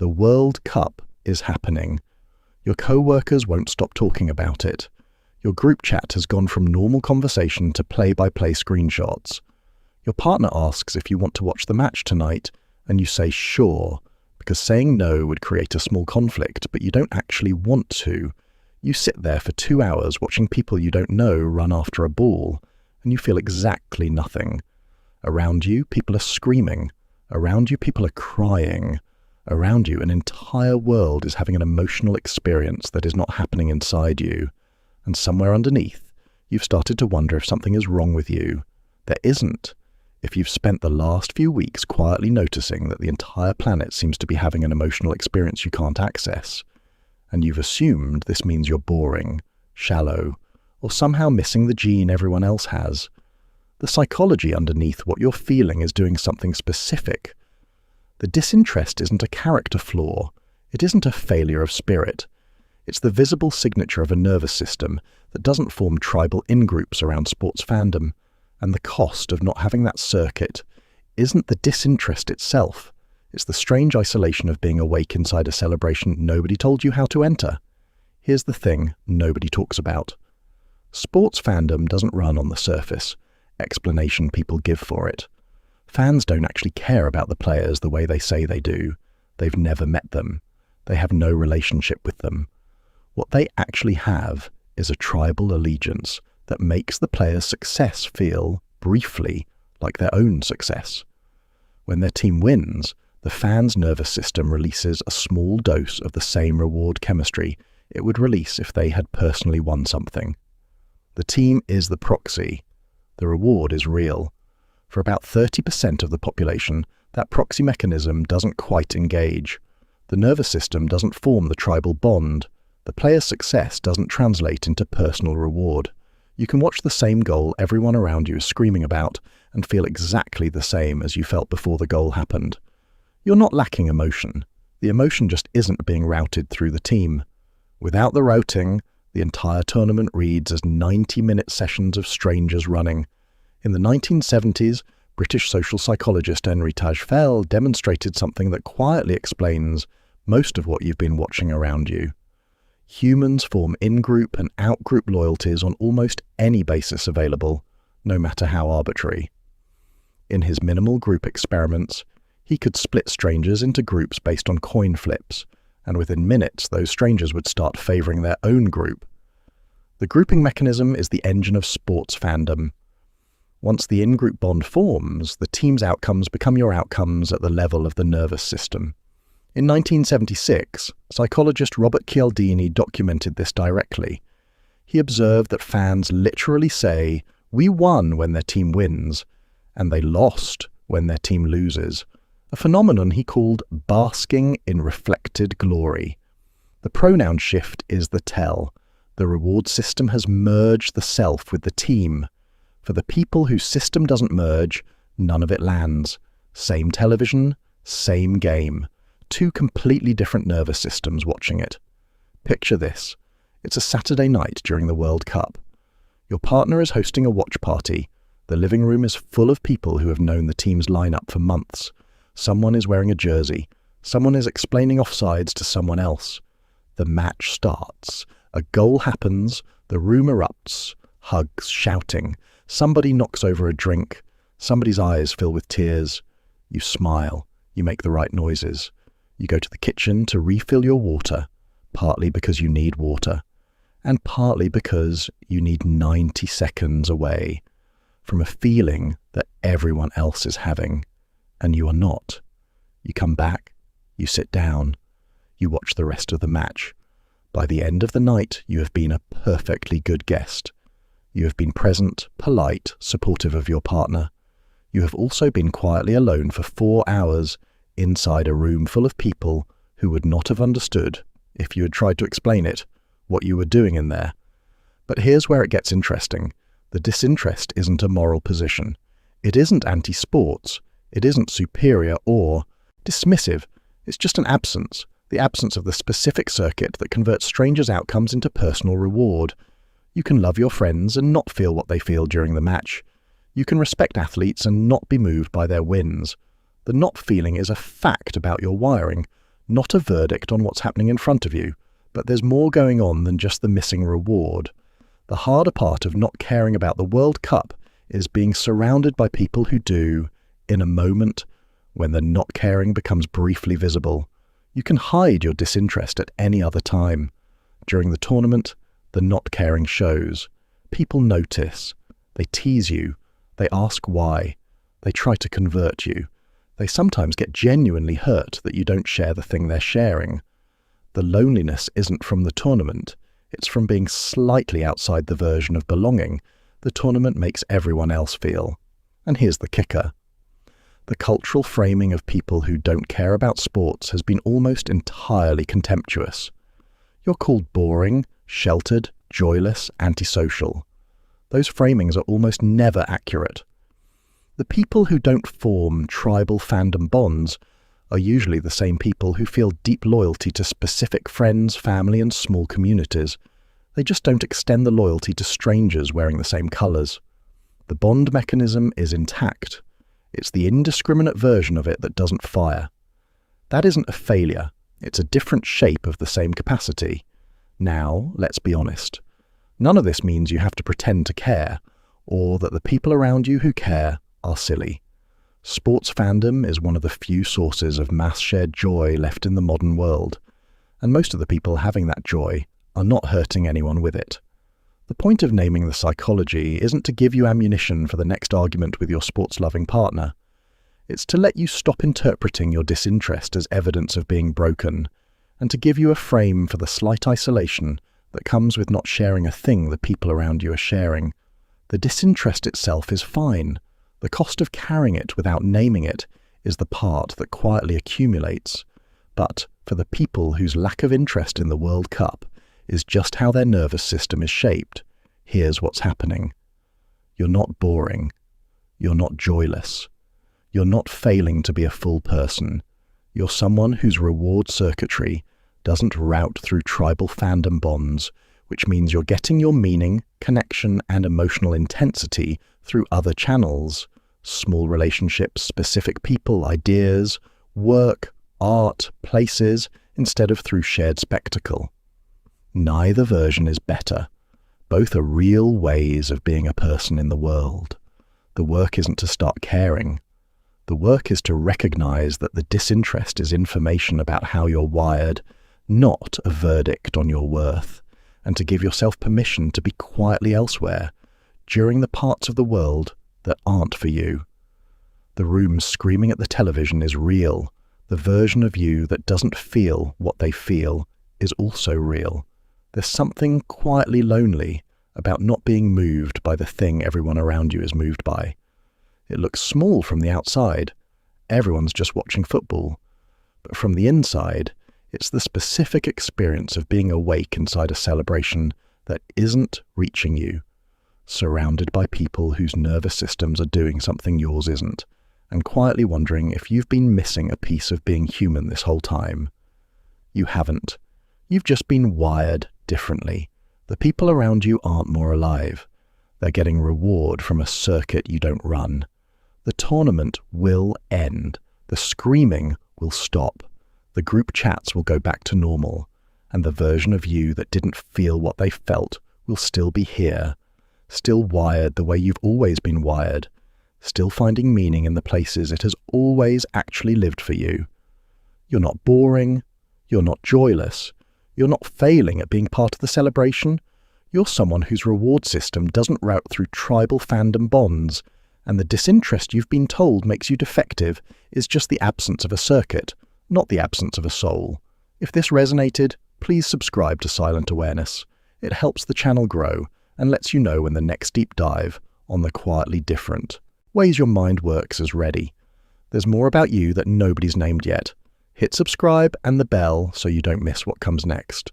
The World Cup is happening. Your co-workers won't stop talking about it. Your group chat has gone from normal conversation to play-by-play screenshots. Your partner asks if you want to watch the match tonight, and you say sure, because saying no would create a small conflict, but you don't actually want to. You sit there for 2 hours watching people you don't know run after a ball, and you feel exactly nothing. Around you, people are screaming. Around you, people are crying. Around you, an entire world is having an emotional experience that is not happening inside you. And somewhere underneath, you've started to wonder if something is wrong with you. There isn't. If you've spent the last few weeks quietly noticing that the entire planet seems to be having an emotional experience you can't access, and you've assumed this means you're boring, shallow, or somehow missing the gene everyone else has, the psychology underneath what you're feeling is doing something specific. The disinterest isn't a character flaw. It isn't a failure of spirit. It's the visible signature of a nervous system that doesn't form tribal in-groups around sports fandom. And the cost of not having that circuit isn't the disinterest itself. It's the strange isolation of being awake inside a celebration nobody told you how to enter. Here's the thing nobody talks about. Sports fandom doesn't run on the surface explanation people give for it. Fans don't actually care about the players the way they say they do. They've never met them. They have no relationship with them. What they actually have is a tribal allegiance that makes the player's success feel, briefly, like their own success. When their team wins, the fan's nervous system releases a small dose of the same reward chemistry it would release if they had personally won something. The team is the proxy. The reward is real. For about 30% of the population, that proxy mechanism doesn't quite engage. The nervous system doesn't form the tribal bond. The player's success doesn't translate into personal reward. You can watch the same goal everyone around you is screaming about and feel exactly the same as you felt before the goal happened. You're not lacking emotion. The emotion just isn't being routed through the team. Without the routing, the entire tournament reads as 90-minute sessions of strangers running. In the 1970s, British social psychologist Henri Tajfel demonstrated something that quietly explains most of what you've been watching around you. Humans form in-group and out-group loyalties on almost any basis available, no matter how arbitrary. In his minimal group experiments, he could split strangers into groups based on coin flips, and within minutes those strangers would start favoring their own group. The grouping mechanism is the engine of sports fandom. Once the in-group bond forms, the team's outcomes become your outcomes at the level of the nervous system. In 1976, psychologist Robert Cialdini documented this directly. He observed that fans literally say, "We won" when their team wins, and they lost when their team loses, a phenomenon he called basking in reflected glory. The pronoun shift is the tell. The reward system has merged the self with the team. For the people whose system doesn't merge, none of it lands. Same television, same game. Two completely different nervous systems watching it. Picture this. It's a Saturday night during the World Cup. Your partner is hosting a watch party. The living room is full of people who have known the team's lineup for months. Someone is wearing a jersey. Someone is explaining offsides to someone else. The match starts. A goal happens. The room erupts. Hugs, shouting. Somebody knocks over a drink. Somebody's eyes fill with tears. You smile. You make the right noises. You go to the kitchen to refill your water, partly because you need water, and partly because you need 90 seconds away from a feeling that everyone else is having, and you are not. You come back, you sit down, you watch the rest of the match. By the end of the night, you have been a perfectly good guest. You have been present, polite, supportive of your partner. You have also been quietly alone for 4 hours inside a room full of people who would not have understood, if you had tried to explain it, what you were doing in there. But here's where it gets interesting. The disinterest isn't a moral position. It isn't anti-sports. It isn't superior or dismissive. It's just an absence, the absence of the specific circuit that converts strangers' outcomes into personal reward. You can love your friends and not feel what they feel during the match. You can respect athletes and not be moved by their wins. The not feeling is a fact about your wiring, Not a verdict on what's happening in front of you, but there's more going on than just the missing reward. The harder part of not caring about the World Cup is being surrounded by people who do, in a moment when the not caring becomes briefly visible. You can hide your disinterest at any other time. During the tournament, the not caring shows. People notice. They tease you. They ask why. They try to convert you. They sometimes get genuinely hurt that you don't share the thing they're sharing. The loneliness isn't from the tournament. It's from being slightly outside the version of belonging the tournament makes everyone else feel. And here's the kicker. The cultural framing of people who don't care about sports has been almost entirely contemptuous. You're called boring, sheltered, joyless, antisocial. Those framings are almost never accurate. The people who don't form tribal fandom bonds are usually the same people who feel deep loyalty to specific friends, family, and small communities. They just don't extend the loyalty to strangers wearing the same colours. The bond mechanism is intact. It's the indiscriminate version of it that doesn't fire. That isn't a failure. It's a different shape of the same capacity. Now, let's be honest. None of this means you have to pretend to care, or that the people around you who care are silly. Sports fandom is one of the few sources of mass shared joy left in the modern world, and most of the people having that joy are not hurting anyone with it. The point of naming the psychology isn't to give you ammunition for the next argument with your sports-loving partner. It's to let you stop interpreting your disinterest as evidence of being broken, and to give you a frame for the slight isolation that comes with not sharing a thing the people around you are sharing. The disinterest itself is fine. The cost of carrying it without naming it is the part that quietly accumulates. But for the people whose lack of interest in the World Cup is just how their nervous system is shaped, here's what's happening. You're not boring. You're not joyless. You're not failing to be a full person. You're someone whose reward circuitry doesn't route through tribal fandom bonds, which means you're getting your meaning, connection, and emotional intensity through other channels. Small relationships, specific people, ideas, work, art, places, instead of through shared spectacle. Neither version is better. Both are real ways of being a person in the world. The work isn't to start caring. The work is to recognize that the disinterest is information about how you're wired, not a verdict on your worth, and to give yourself permission to be quietly elsewhere, during the parts of the world that aren't for you. The room screaming at the television is real. The version of you that doesn't feel what they feel is also real. There's something quietly lonely about not being moved by the thing everyone around you is moved by. It looks small from the outside. Everyone's just watching football. But from the inside, it's the specific experience of being awake inside a celebration that isn't reaching you, surrounded by people whose nervous systems are doing something yours isn't, and quietly wondering if you've been missing a piece of being human this whole time. You haven't. You've just been wired differently. The people around you aren't more alive. They're getting reward from a circuit you don't run. The tournament will end. The screaming will stop. The group chats will go back to normal. And the version of you that didn't feel what they felt will still be here. Still wired the way you've always been wired. Still finding meaning in the places it has always actually lived for you. You're not boring. You're not joyless. You're not failing at being part of the celebration. You're someone whose reward system doesn't route through tribal fandom bonds, and the disinterest you've been told makes you defective is just the absence of a circuit, not the absence of a soul. If this resonated, please subscribe to Silent Awareness. It helps the channel grow and lets you know when the next deep dive on the quietly different ways your mind works is ready. There's more about you that nobody's named yet. Hit subscribe and the bell so you don't miss what comes next.